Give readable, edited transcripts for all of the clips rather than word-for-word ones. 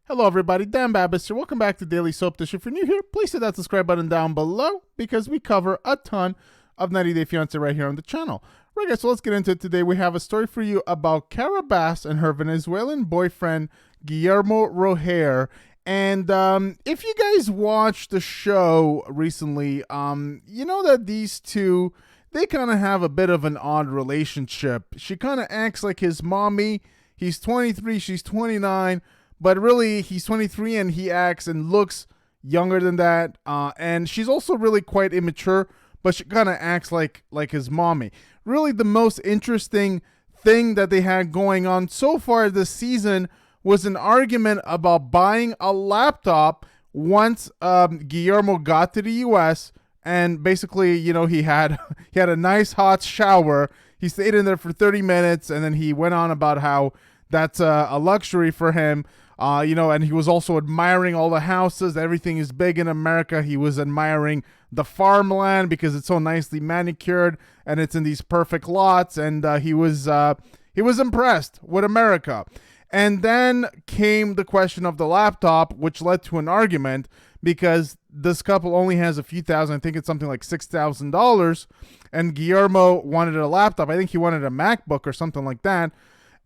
Hello everybody, Dan Babbitt here. Welcome back to Daily Soap Dish. If you're new here, please hit that subscribe button down below because we cover a ton of 90 Day Fiancé right here on the channel. Right guys, so let's get into it today. We have a story for you about Cara Bass and her Venezuelan boyfriend, Guillermo Rojer. And if you guys watched the show recently, you know that these two, they kind of have a bit of an odd relationship. She kind of acts like his mommy. He's 23, she's 29. But really, he's 23 and he acts and looks younger than that. And she's also really quite immature, but she kind of acts like his mommy. Really, the most interesting thing that they had going on so far this season was an argument about buying a laptop once Guillermo got to the U.S. And basically, you know, he had a nice hot shower. He stayed in there for 30 minutes, and then he went on about how that's a luxury for him. And he was also admiring all the houses. Everything is big in America. He was admiring the farmland because it's so nicely manicured and it's in these perfect lots. And he was impressed with America. And then came the question of the laptop, which led to an argument because this couple only has a few thousand. I think it's something like $6,000. And Guillermo wanted a laptop. I think he wanted a MacBook or something like that.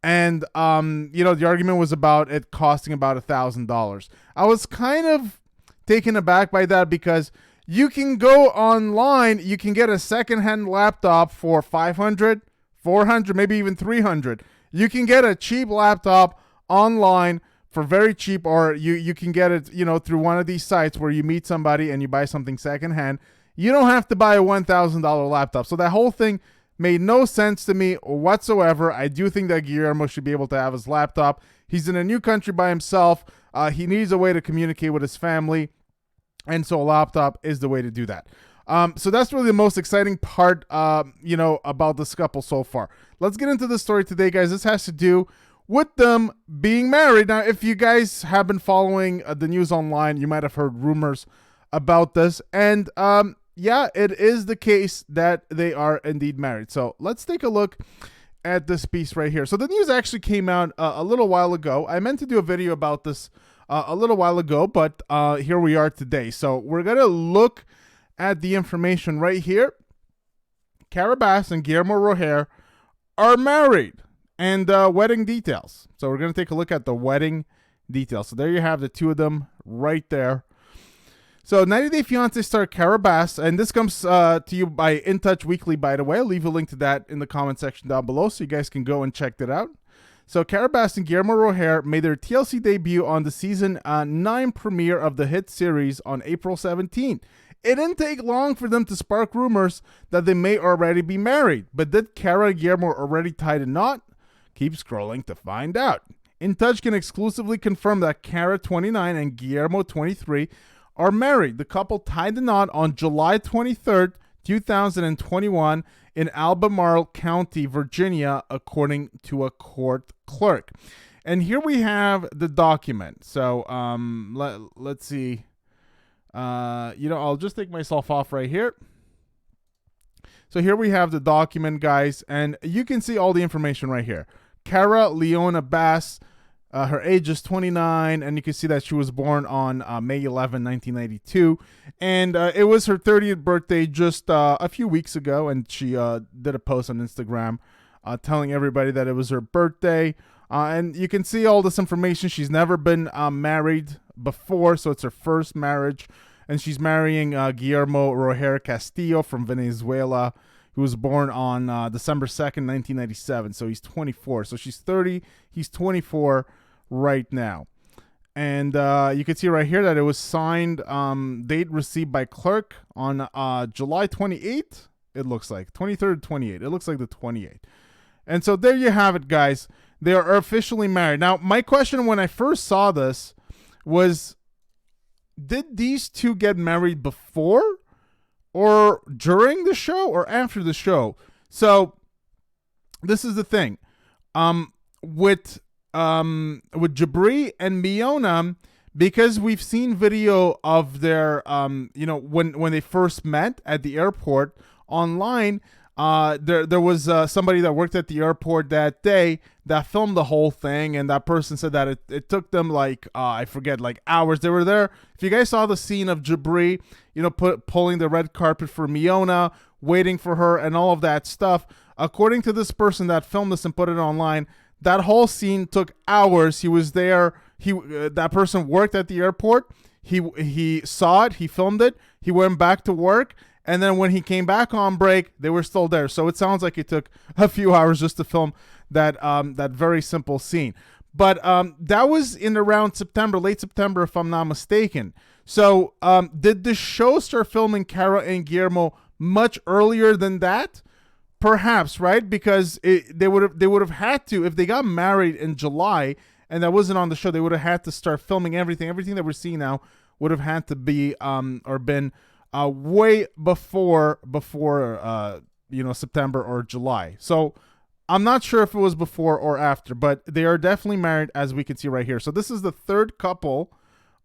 And, the argument was about it costing about $1,000. I was kind of taken aback by that because you can go online, you can get a secondhand laptop for $500, $400, maybe even $300. You can get a cheap laptop online for very cheap, or you can get it, through one of these sites where you meet somebody and you buy something secondhand. You don't have to buy a $1,000 laptop. So that whole thing made no sense to me whatsoever. I do think that Guillermo should be able to have his laptop. He's in a new country by himself. He needs a way to communicate with his family. And so a laptop is the way to do that. So that's really the most exciting part, about this couple so far. Let's get into the story today, guys. This has to do with them being married. Now, if you guys have been following the news online, you might have heard rumors about this. And, yeah, it is the case that they are indeed married. So let's take a look at this piece right here. So the news actually came out a little while ago. I meant to do a video about this a little while ago, but here we are today. So we're going to look at the information right here. Cara Bass and Guillermo Rojer are married, and wedding details. So we're going to take a look at the wedding details. So there you have the two of them right there. So 90 Day Fiancé star Cara Bass, and this comes to you by In Touch Weekly, by the way. I'll leave a link to that in the comment section down below so you guys can go and check that out. So Cara Bass and Guillermo Rojer made their TLC debut on the season 9 premiere of the hit series on April 17. It didn't take long for them to spark rumors that they may already be married. But did Cara and Guillermo already tie the knot? Keep scrolling to find out. In Touch can exclusively confirm that Cara, 29, and Guillermo, 23, are married. The couple tied the knot on July 23rd, 2021 in Albemarle County, Virginia, according to a court clerk. And here we have the document. So let's see. I'll just take myself off right here. So here we have the document, guys, and you can see all the information right here. Cara Leona Bass, her age is 29, and you can see that she was born on May 11, 1992. And it was her 30th birthday just a few weeks ago, and she did a post on Instagram telling everybody that it was her birthday. And you can see all this information. She's never been married before, so it's her first marriage. And she's marrying Guillermo Rojer Castillo from Venezuela, who was born on December 2nd, 1997. So he's 24. So she's 30. He's 24 right now. And you can see right here that it was signed, date received by clerk on July 28th. It looks like 23rd, 28th. It looks like the 28th. And so there you have it, guys. They are officially married. Now, my question when I first saw this was, did these two get married before or during the show or after the show? So this is the thing. With Jabri and Miona, because we've seen video of their when they first met at the airport online, There was somebody that worked at the airport that day that filmed the whole thing, and that person said that it took them like I forget, like hours. They were there. If you guys saw the scene of Jabri, pulling the red carpet for Miona, waiting for her, and all of that stuff. According to this person that filmed this and put it online, that whole scene took hours. He was there. That person worked at the airport. He saw it. He filmed it. He went back to work. And then when he came back on break, they were still there. So it sounds like it took a few hours just to film that very simple scene. But that was in around September, late September, if I'm not mistaken. So did the show start filming Cara and Guillermo much earlier than that? Perhaps, right? Because they would have had to, if they got married in July and that wasn't on the show, they would have had to start filming everything. Everything that we're seeing now would have had to be or been way before September or July. So I'm not sure if it was before or after, but they are definitely married, as we can see right here. So this is the third couple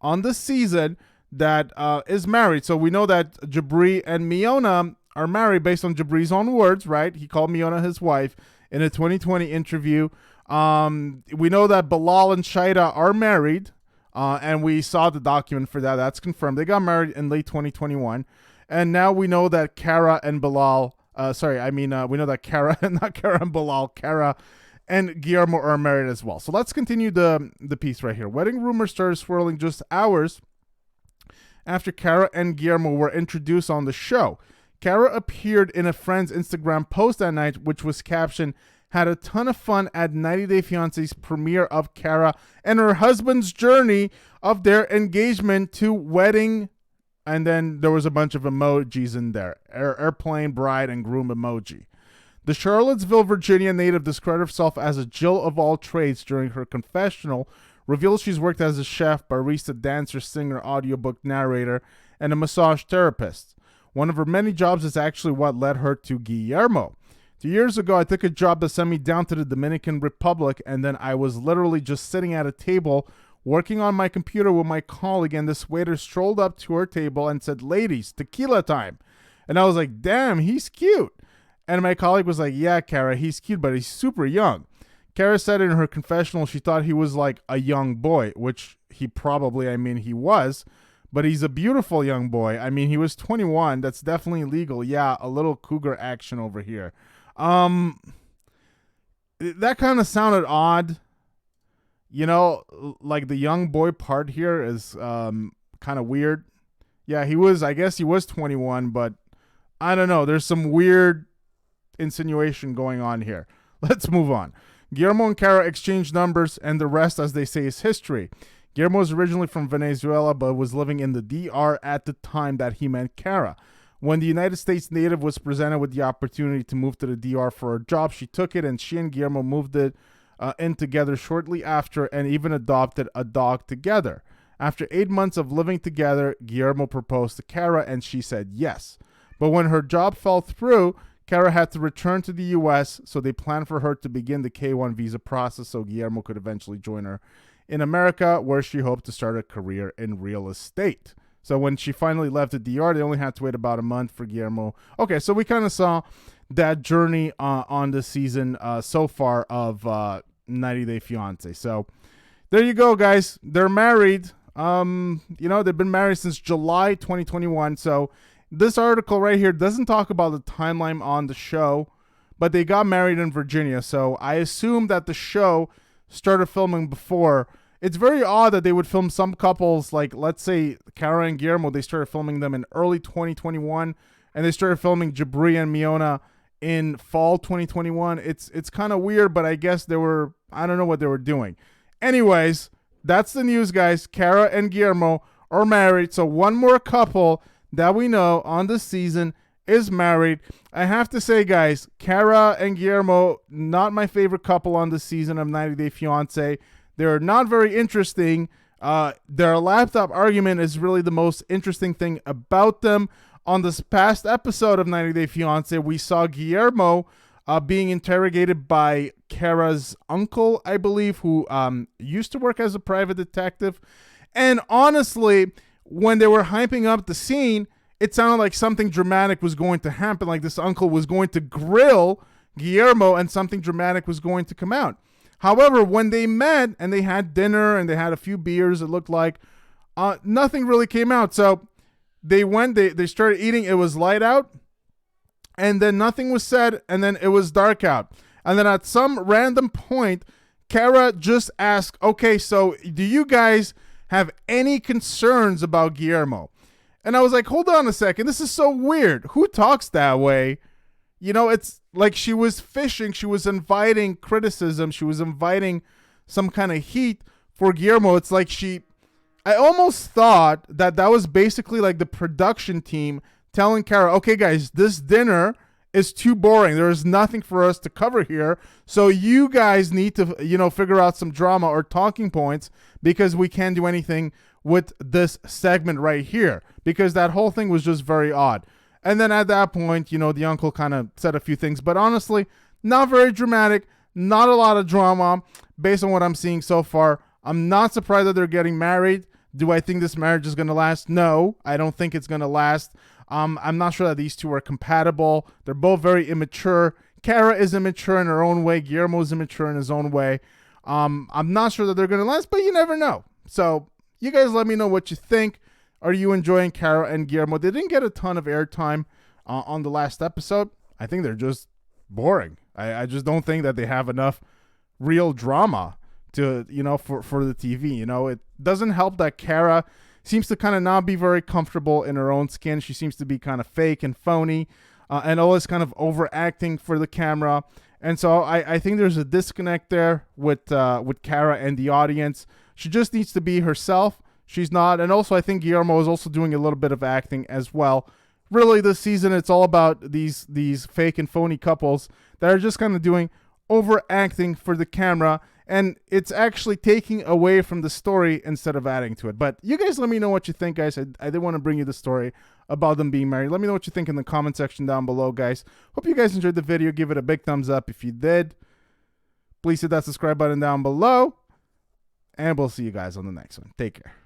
on the season that is married. So we know that Jabri and Miona are married based on Jabri's own words, right? He called Miona his wife in a 2020 interview. We know that Bilal and Shaida are married. And we saw the document for that. That's confirmed. They got married in late 2021. And now we know that Cara and Bilal, we know that Cara, not Cara and Bilal, Cara and Guillermo are married as well. So let's continue the piece right here. Wedding rumors started swirling just hours after Cara and Guillermo were introduced on the show. Cara appeared in a friend's Instagram post that night, which was captioned, "Had a ton of fun at 90 Day Fiancé's premiere of Cara and her husband's journey of their engagement to wedding." And then there was a bunch of emojis in there. Airplane, bride, and groom emoji. The Charlottesville, Virginia native described herself as a Jill of all trades during her confessional, revealed she's worked as a chef, barista, dancer, singer, audiobook narrator, and a massage therapist. One of her many jobs is actually what led her to Guillermo. 2 years ago, I took a job that sent me down to the Dominican Republic, and then I was literally just sitting at a table working on my computer with my colleague, and this waiter strolled up to her table and said, "Ladies, tequila time." And I was like, damn, he's cute. And my colleague was like, "Yeah, Cara, he's cute, but he's super young." Cara said in her confessional she thought he was like a young boy, which he probably, he was. But he's a beautiful young boy. He was 21. That's definitely legal. Yeah, a little cougar action over here. That kind of sounded odd. Like the young boy part here is kind of weird. Yeah, I guess he was 21, but I don't know. There's some weird insinuation going on here. Let's move on. Guillermo and Cara exchanged numbers, and the rest, as they say, is history. Guillermo was originally from Venezuela, but was living in the DR at the time that he met Cara. When the United States native was presented with the opportunity to move to the DR for a job, she took it, and she and Guillermo moved in together shortly after, and even adopted a dog together. After 8 months of living together, Guillermo proposed to Cara, and she said yes. But when her job fell through, Cara had to return to the U.S., so they planned for her to begin the K-1 visa process so Guillermo could eventually join her in America, where she hoped to start a career in real estate. So when she finally left the DR, they only had to wait about a month for Guillermo. Okay, so we kind of saw that journey on this season so far of 90 Day Fiancé. So there you go, guys. They're married. They've been married since July 2021. So this article right here doesn't talk about the timeline on the show, but they got married in Virginia. So I assume that the show started filming before. It's very odd that they would film some couples, like let's say Cara and Guillermo, they started filming them in early 2021, and they started filming Jabri and Miona in fall 2021. It's kind of weird, but I guess I don't know what they were doing. Anyways, that's the news, guys. Cara and Guillermo are married. So one more couple that we know on this season is married. I have to say, guys, Cara and Guillermo, not my favorite couple on this season of 90 Day Fiancé. They're not very interesting. Their laptop argument is really the most interesting thing about them. On this past episode of 90 Day Fiancé, we saw Guillermo being interrogated by Cara's uncle, I believe, who used to work as a private detective. And honestly, when they were hyping up the scene, it sounded like something dramatic was going to happen, like this uncle was going to grill Guillermo and something dramatic was going to come out. However, when they met and they had dinner and they had a few beers, it looked like nothing really came out. So they started eating. It was light out, and then nothing was said, and then it was dark out. And then at some random point, Kara just asked, okay, so do you guys have any concerns about Guillermo? And I was like, hold on a second. This is so weird. Who talks that way? You know, it's like she was fishing. She was inviting criticism. She was inviting some kind of heat for Guillermo. It's like I almost thought that was basically like the production team telling Kara, okay, guys, this dinner is too boring. There is nothing for us to cover here. So you guys need to, figure out some drama or talking points because we can't do anything with this segment right here, because that whole thing was just very odd. And then at that point, the uncle kind of said a few things, but honestly, not very dramatic, not a lot of drama based on what I'm seeing so far. I'm not surprised that they're getting married. Do I think this marriage is going to last? No, I don't think it's going to last. I'm not sure that these two are compatible. They're both very immature. Kara is immature in her own way. Guillermo is immature in his own way. I'm not sure that they're going to last, but you never know. So you guys let me know what you think. Are you enjoying Kara and Guillermo? They didn't get a ton of airtime on the last episode. I think they're just boring. I just don't think that they have enough real drama to, for the TV. It doesn't help that Kara seems to kind of not be very comfortable in her own skin. She seems to be kind of fake and phony and always kind of overacting for the camera. And so I think there's a disconnect there with Kara and the audience. She just needs to be herself. She's not. And also I think Guillermo is also doing a little bit of acting as well. Really, this season, it's all about these fake and phony couples that are just kind of doing overacting for the camera. And it's actually taking away from the story instead of adding to it. But you guys let me know what you think, guys. I did want to bring you the story about them being married. Let me know what you think in the comment section down below, guys. Hope you guys enjoyed the video. Give it a big thumbs up if you did. Please hit that subscribe button down below. And we'll see you guys on the next one. Take care.